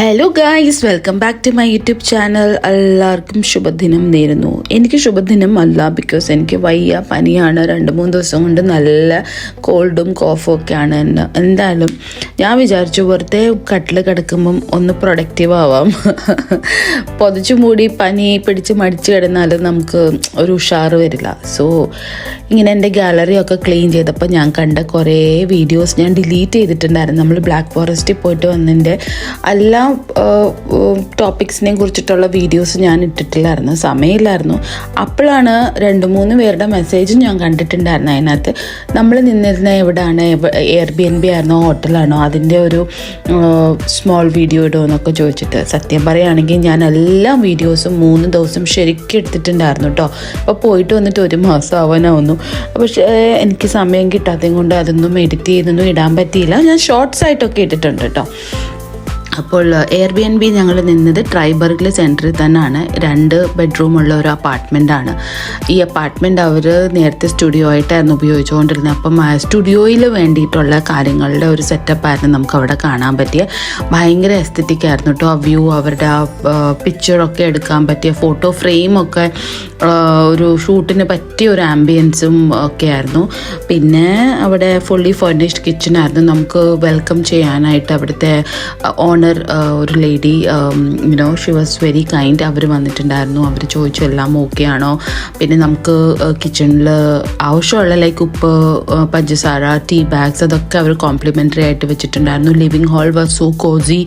Hello guys, welcome back to my YouTube channel. എല്ലാവർക്കും ശുഭദിനം നേരുന്നു. എനിക്ക് ശുഭദിനം അല്ല, ബിക്കോസ് എനിക്ക് വയ്യ, പനിയാണ്. 2-3 ദിവസം കൊണ്ട് നല്ല കോൾഡും കോഫും ഒക്കെയാണ്. എന്തായാലും ഞാൻ വിചാരിച്ചു വെറുതെ കട്ടിൽ കിടക്കുമ്പം ഒന്ന് പ്രൊഡക്റ്റീവ് ആവാം. പൊതിച്ചു മൂടി പനി പിടിച്ച് മടിച്ച് കിടന്നാൽ നമുക്ക് ഒരു ഉഷാറ് വരില്ല. സോ ഇങ്ങനെ എൻ്റെ ഗാലറിയൊക്കെ ക്ലീൻ ചെയ്തപ്പോൾ ഞാൻ കണ്ട കുറേ വീഡിയോസ് ഞാൻ ഡിലീറ്റ് ചെയ്തിട്ടുണ്ടായിരുന്നു. നമ്മൾ ബ്ലാക്ക് ഫോറസ്റ്റിൽ പോയിട്ട് വന്നതിൻ്റെ എല്ലാ ടോപ്പിക്സിനെ കുറിച്ചിട്ടുള്ള വീഡിയോസ് ഞാൻ ഇട്ടിട്ടില്ലായിരുന്നു, സമയമില്ലായിരുന്നു. അപ്പോഴാണ് 2-3 പേരുടെ മെസ്സേജും ഞാൻ കണ്ടിട്ടുണ്ടായിരുന്നു. അതിനകത്ത് നമ്മൾ നിന്നിരുന്ന എവിടെയാണ്, എയർബിഎൻബി ആയിരുന്നോ ഹോട്ടലാണോ, അതിൻ്റെ ഒരു സ്മോൾ വീഡിയോ ഇടുമോ എന്നൊക്കെ ചോദിച്ചിട്ട്. സത്യം പറയുകയാണെങ്കിൽ ഞാൻ എല്ലാ വീഡിയോസും 3 ദിവസം ശരിക്കും എടുത്തിട്ടുണ്ടായിരുന്നു കേട്ടോ. അപ്പോൾ പോയിട്ട് വന്നിട്ട് 1 മാസം ആവാനാവുന്നു. പക്ഷേ എനിക്ക് സമയം കിട്ടാത്തതും കൊണ്ട് അതൊന്നും എഡിറ്റ് ചെയ്തൊന്നും ഇടാൻ പറ്റിയില്ല. ഞാൻ ഷോർട്സ് ആയിട്ടൊക്കെ ഇട്ടിട്ടുണ്ട് കേട്ടോ. അപ്പോൾ എയർബിഎൻബി ഞങ്ങൾ നിന്നത് ട്രൈബർഗിൽ സെൻറ്ററിൽ തന്നെയാണ്. 2 ബെഡ്റൂമുള്ള ഒരു അപ്പാർട്ട്മെൻറ്റാണ്. ഈ അപ്പാർട്ട്മെൻറ്റ് അവർ നേരത്തെ സ്റ്റുഡിയോ ആയിട്ടായിരുന്നു ഉപയോഗിച്ചുകൊണ്ടിരുന്നത്. അപ്പം സ്റ്റുഡിയോയിൽ വേണ്ടിയിട്ടുള്ള കാര്യങ്ങളുടെ ഒരു സെറ്റപ്പായിരുന്നു നമുക്ക് അവിടെ കാണാൻ പറ്റിയ. ഭയങ്കര എസ്തറ്റിക് ആയിരുന്നു കേട്ടോ. ആ വ്യൂ, അവരുടെ ആ പിക്ചറൊക്കെ എടുക്കാൻ പറ്റിയ ഫോട്ടോ ഫ്രെയിമൊക്കെ ഒരു ഷൂട്ടിന് പറ്റിയ ഒരു ആംബിയൻസും ഒക്കെ ആയിരുന്നു. പിന്നെ അവിടെ ഫുള്ളി ഫർണിഷ്ഡ് കിച്ചണായിരുന്നു. നമുക്ക് വെൽക്കം ചെയ്യാനായിട്ട് അവിടുത്തെ ഒരു lady, she was very kind. അവർ വന്നിട്ടുണ്ടായിരുന്നു. അവർ ചോദിച്ചു എല്ലാം ഓക്കെ ആണോ. പിന്നെ നമുക്ക് കിച്ചണിൽ ആവശ്യമുള്ള ലൈക്ക് ഉപ്പ്, പഞ്ചസാര, ടീ ബാഗ്സ് അതൊക്കെ അവർ കോംപ്ലിമെൻ്ററി ആയിട്ട് വെച്ചിട്ടുണ്ടായിരുന്നു. Living hall was so cosy,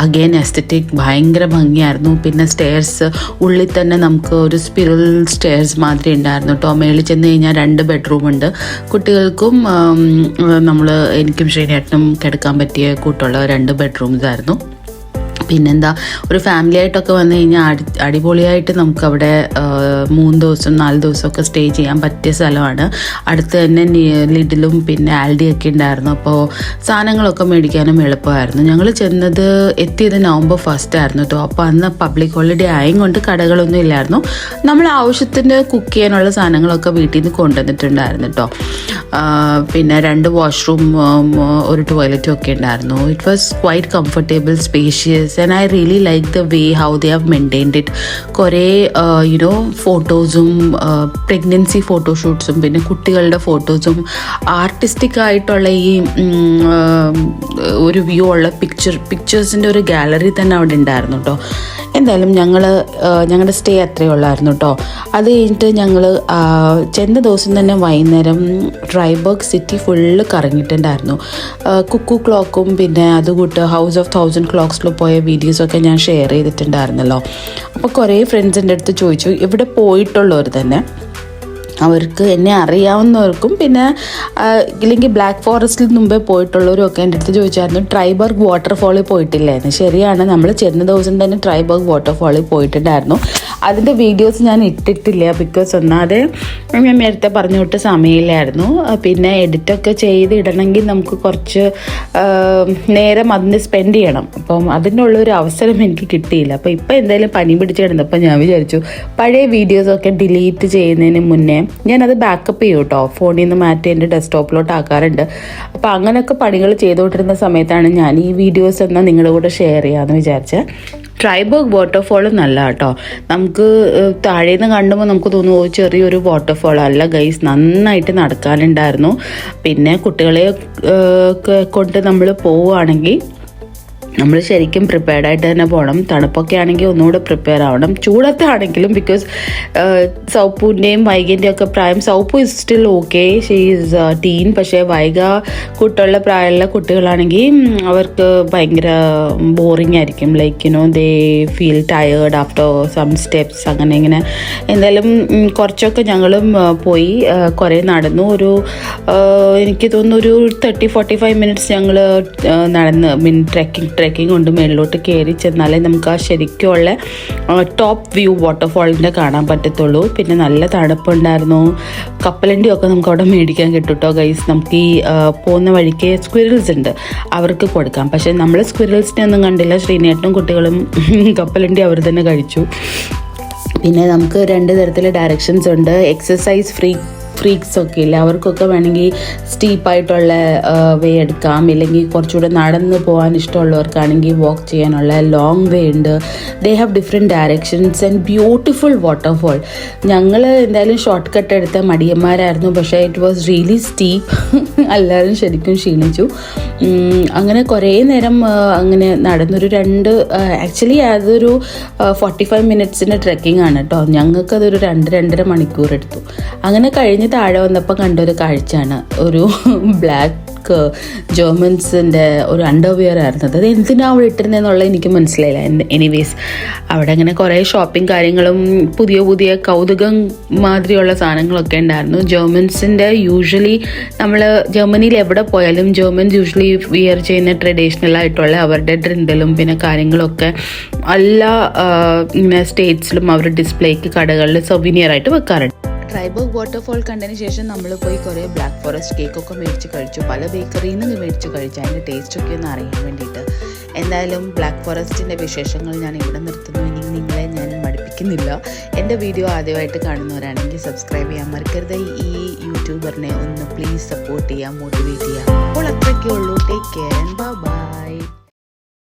again aesthetic, ഭയങ്കര ഭംഗിയായിരുന്നു. പിന്നെ സ്റ്റെയർസ് ഉള്ളിൽ തന്നെ നമുക്ക് ഒരു സ്പിറൽ സ്റ്റെയർസ് മാതിരി ഉണ്ടായിരുന്നു കേട്ടോ. മേളിൽ ചെന്ന് കഴിഞ്ഞാൽ 2 ബെഡ്റൂം ഉണ്ട്. കുട്ടികൾക്കും എനിക്കും ശ്രീനേട്ടനും കിടക്കാൻ പറ്റിയ കൂട്ടുള്ള 2 ബെഡ്റൂംസ് ആയിരുന്നു. പിന്നെന്താ, ഒരു ഫാമിലി ആയിട്ടൊക്കെ വന്നു കഴിഞ്ഞാൽ അടിപൊളിയായിട്ട് നമുക്കവിടെ 3 ദിവസം 4 ദിവസമൊക്കെ സ്റ്റേ ചെയ്യാൻ പറ്റിയ സ്ഥലമാണ്. അടുത്ത് തന്നെ ലിഡിലും പിന്നെ ആൽഡിയൊക്കെ ഉണ്ടായിരുന്നു. അപ്പോൾ സാധനങ്ങളൊക്കെ മേടിക്കാനും എളുപ്പമായിരുന്നു. ഞങ്ങൾ എത്തിയത് നവംബർ 1 ആയിരുന്നു കേട്ടോ. അപ്പോൾ അന്ന് പബ്ലിക് ഹോളിഡേ ആയും കൊണ്ട് കടകളൊന്നും ഇല്ലായിരുന്നു. നമ്മൾ ആവശ്യത്തിന് കുക്ക് ചെയ്യാനുള്ള സാധനങ്ങളൊക്കെ വീട്ടിൽ നിന്ന് കൊണ്ടുവന്നിട്ടുണ്ടായിരുന്നു കേട്ടോ. പിന്നെ 2 വാഷ്റൂം, ഒരു ടോയ്ലറ്റും ഒക്കെ ഉണ്ടായിരുന്നു. It was quite comfortable, spacious, and I really like the way how they have maintained it. കുറേ ഫോട്ടോസും പ്രഗ്നൻസി ഫോട്ടോഷൂട്ട്സും പിന്നെ കുട്ടികളുടെ ഫോട്ടോസും ആർട്ടിസ്റ്റിക് ആയിട്ടുള്ള ഈ ഒരു വ്യൂ ഉള്ള പിക്ചേഴ്സിൻ്റെ ഒരു ഗാലറി തന്നെ അവിടെ ഉണ്ടായിരുന്നു കേട്ടോ. എന്തായാലും ഞങ്ങളുടെ സ്റ്റേ അത്രയേ ഉള്ളായിരുന്നു കേട്ടോ. അത് കഴിഞ്ഞിട്ട് ഞങ്ങൾ ചെന്ന ദിവസം തന്നെ വൈകുന്നേരം ട്രൈബർഗ് സിറ്റി ഫുള്ള് കറങ്ങിയിട്ടുണ്ടായിരുന്നു. കുക്കു ക്ലോക്കും പിന്നെ അതുകൂട്ട് ഹൗസ് ഓഫ് 1000 ക്ലോക്സിൽ പോയ വീഡിയോസൊക്കെ ഞാൻ ഷെയർ ചെയ്തിട്ടുണ്ടായിരുന്നല്ലോ. അപ്പോൾ കുറേ ഫ്രണ്ട്സിൻ്റെ അടുത്ത് ചോദിച്ചു, ഇവിടെ പോയിട്ടുള്ളവർ തന്നെ, അവർക്ക് എന്നെ അറിയാവുന്നവർക്കും പിന്നെ ഇല്ലെങ്കിൽ ബ്ലാക്ക് ഫോറസ്റ്റിൽ മുമ്പേ പോയിട്ടുള്ളവരും ഒക്കെ എൻ്റെ അടുത്ത് ചോദിച്ചായിരുന്നു ട്രൈബർഗ് വാട്ടർഫാളിൽ പോയിട്ടില്ലായിരുന്നു. ശരിയാണ്, നമ്മൾ ചെന്ന ദിവസം തന്നെ ട്രൈബർഗ് വാട്ടർഫാളിൽ പോയിട്ടുണ്ടായിരുന്നു. അതിൻ്റെ വീഡിയോസ് ഞാൻ ഇട്ടിട്ടില്ല, ബിക്കോസ് ഒന്നാതെ ഞാൻ നേരത്തെ പറഞ്ഞു വിട്ട് സമയമില്ലായിരുന്നു. പിന്നെ എഡിറ്റൊക്കെ ചെയ്ത് ഇടണമെങ്കിൽ നമുക്ക് കുറച്ച് നേരം അതിന് സ്പെൻഡ് ചെയ്യണം. അപ്പം അതിനുള്ളൊരു അവസരം എനിക്ക് കിട്ടിയില്ല. അപ്പോൾ ഇപ്പോൾ എന്തായാലും പനി പിടിച്ച് കിടന്നപ്പോൾ ഞാൻ വിചാരിച്ചു പഴയ വീഡിയോസൊക്കെ ഡിലീറ്റ് ചെയ്യുന്നതിന് മുന്നേ ഞാനത് ബാക്കപ്പ് ചെയ്യും കേട്ടോ. ഫോണിൽ നിന്ന് മാറ്റി എൻ്റെ ഡെസ്ക്ടോപ്പിലോട്ട് ആക്കാറുണ്ട്. അപ്പോൾ അങ്ങനെയൊക്കെ പണികൾ ചെയ്തുകൊണ്ടിരുന്ന സമയത്താണ് ഞാൻ ഈ വീഡിയോസ് എന്നാൽ നിങ്ങളുടെ കൂടെ ഷെയർ ചെയ്യാമെന്ന് വിചാരിച്ചത്. ട്രൈബർഗ് വാട്ടർഫോൾ നല്ല കേട്ടോ. നമുക്ക് താഴേന്ന് കണ്ടുമ്പോൾ നമുക്ക് തോന്നുന്നു ചെറിയൊരു വാട്ടർഫോൾ അല്ല ഗൈസ്, നന്നായിട്ട് നടക്കാനുണ്ടായിരുന്നു. പിന്നെ കുട്ടികളെ കൊണ്ട് നമ്മൾ പോവുകയാണെങ്കിൽ നമ്മൾ ശരിക്കും പ്രിപ്പയർഡായിട്ട് തന്നെ പോകണം. തണുപ്പൊക്കെ ആണെങ്കിൽ ഒന്നുകൂടെ പ്രിപ്പയർ ആവണം. ചൂടത്താണെങ്കിലും, ബിക്കോസ് സൗപ്പൂൻ്റെയും വൈകിൻ്റെയും ഒക്കെ പ്രായം, Souppu is still okay, she is teen. പക്ഷേ വൈഗ കൂട്ടുള്ള പ്രായമുള്ള കുട്ടികളാണെങ്കിൽ അവർക്ക് ഭയങ്കര ബോറിംഗ് ആയിരിക്കും. Like they feel tired after some steps അങ്ങനെ ഇങ്ങനെ. എന്തായാലും കുറച്ചൊക്കെ ഞങ്ങളും പോയി, കുറേ നടന്നു. എനിക്ക് തോന്നുന്നു ഒരു 30-45 മിനിറ്റ്സ് ഞങ്ങൾ നടന്ന് ട്രെക്കിംഗ് കൊണ്ട് മേളിലോട്ട് കയറി ചെന്നാലേ നമുക്ക് ആ ശരിക്കുള്ള ടോപ്പ് വ്യൂ വാട്ടർഫാളിൻ്റെ കാണാൻ പറ്റത്തുള്ളൂ. പിന്നെ നല്ല തണുപ്പുണ്ടായിരുന്നു. കപ്പലണ്ടിയൊക്കെ നമുക്ക് അവിടെ മേടിക്കാൻ കിട്ടും കേട്ടോ ഗൈസ്. നമുക്ക് ഈ പോകുന്ന വഴിക്ക് സ്ക്വിറൽസ് ഉണ്ട്, അവർക്ക് കൊടുക്കാം. പക്ഷേ നമ്മൾ സ്ക്വിറൽസിനെ ഒന്നും കണ്ടില്ല. ശ്രീനേട്ടനും കുട്ടികളും കപ്പലണ്ടി അവർ തന്നെ കഴിച്ചു. പിന്നെ നമുക്ക് 2 തരത്തിലെ ഡയറക്ഷൻസ് ഉണ്ട്. എക്സസൈസ് ഫ്രീ ഫ്രീക്സൊക്കെ ഇല്ല, അവർക്കൊക്കെ വേണമെങ്കിൽ സ്റ്റീപ്പായിട്ടുള്ള വേ എടുക്കാം, ഇല്ലെങ്കിൽ കുറച്ചുകൂടെ നടന്ന് പോകാൻ ഇഷ്ടമുള്ളവർക്കാണെങ്കിൽ വാക്ക് ചെയ്യാനുള്ള ലോങ് വേ ഉണ്ട്. They have different directions and beautiful waterfall. ഞങ്ങൾ എന്തായാലും ഷോർട്ട് കട്ട് എടുത്ത മടിയന്മാരായിരുന്നു, പക്ഷേ ഇറ്റ് വാസ് റിയലി സ്റ്റീപ്പ്. എല്ലാവരും ശരിക്കും ക്ഷീണിച്ചു. അങ്ങനെ കുറേ നേരം അങ്ങനെ നടന്നൊരു ആക്ച്വലി അതൊരു 45 മിനിറ്റ്സിൻ്റെ ട്രെക്കിംഗ് ആണ് കേട്ടോ. ഞങ്ങൾക്കതൊരു 2-2.5 മണിക്കൂർ എടുത്തു. അങ്ങനെ കഴിഞ്ഞ് താഴെ വന്നപ്പോൾ കണ്ടൊരു കാഴ്ചയാണ്, ഒരു ബ്ലാക്ക് ജർമൻസിൻ്റെ ഒരു അണ്ടർവെയർ ആയിരുന്നു. അത് എന്തിനാണ് അവിടെ ഇട്ടിരുന്നതെന്നുള്ളത് എനിക്ക് മനസ്സിലായില്ല. എനിവേസ് അവിടെ അങ്ങനെ കുറേ ഷോപ്പിംഗ് കാര്യങ്ങളും പുതിയ പുതിയ കൗതുകം മാതിരിയുള്ള സാധനങ്ങളൊക്കെ ഉണ്ടായിരുന്നു. ജർമൻസിൻ്റെ യൂഷ്വലി നമ്മൾ ജർമ്മനിയിൽ എവിടെ പോയാലും ജർമൻസ് യൂഷ്വലി വിയർ ചെയ്യുന്ന ട്രഡീഷണൽ ആയിട്ടുള്ള അവരുടെ ഡ്രിന്തലും പിന്നെ കാര്യങ്ങളൊക്കെ എല്ലാ ഇങ്ങനെ സ്റ്റേറ്റ്സിലും അവർ ഡിസ്പ്ലേക്ക് കടകളിൽ സൊവീനിയർ ആയിട്ട് വെക്കാറുണ്ട്. ട്രൈബർഗ് വാട്ടർഫോൾ കണ്ടതിന് ശേഷം നമ്മൾ പോയി കുറേ ബ്ലാക്ക് ഫോറസ്റ്റ് കേക്കൊക്കെ മേടിച്ച് കഴിച്ചു. പല ബേക്കറിയിൽ നിന്ന് മേടിച്ച് കഴിച്ചു, അതിൻ്റെ ടേസ്റ്റൊക്കെ ഒന്ന് അറിയാൻ വേണ്ടിയിട്ട്. എന്തായാലും ബ്ലാക്ക് ഫോറസ്റ്റിൻ്റെ വിശേഷങ്ങൾ ഞാൻ ഇവിടെ നിർത്തുന്നു. ഇനി നിങ്ങളെ ഞാൻ മടുപ്പിക്കുന്നില്ല. എൻ്റെ വീഡിയോ ആദ്യമായിട്ട് കാണുന്നവരാണെങ്കിൽ സബ്സ്ക്രൈബ് ചെയ്യാൻ മറക്കരുത്. ഈ യൂട്യൂബറിനെ ഒന്ന് പ്ലീസ് സപ്പോർട്ട് ചെയ്യാം, മോട്ടിവേറ്റ് ചെയ്യാം. അപ്പോൾ അത്രയൊക്കെ ഉള്ളൂ. Take care and by.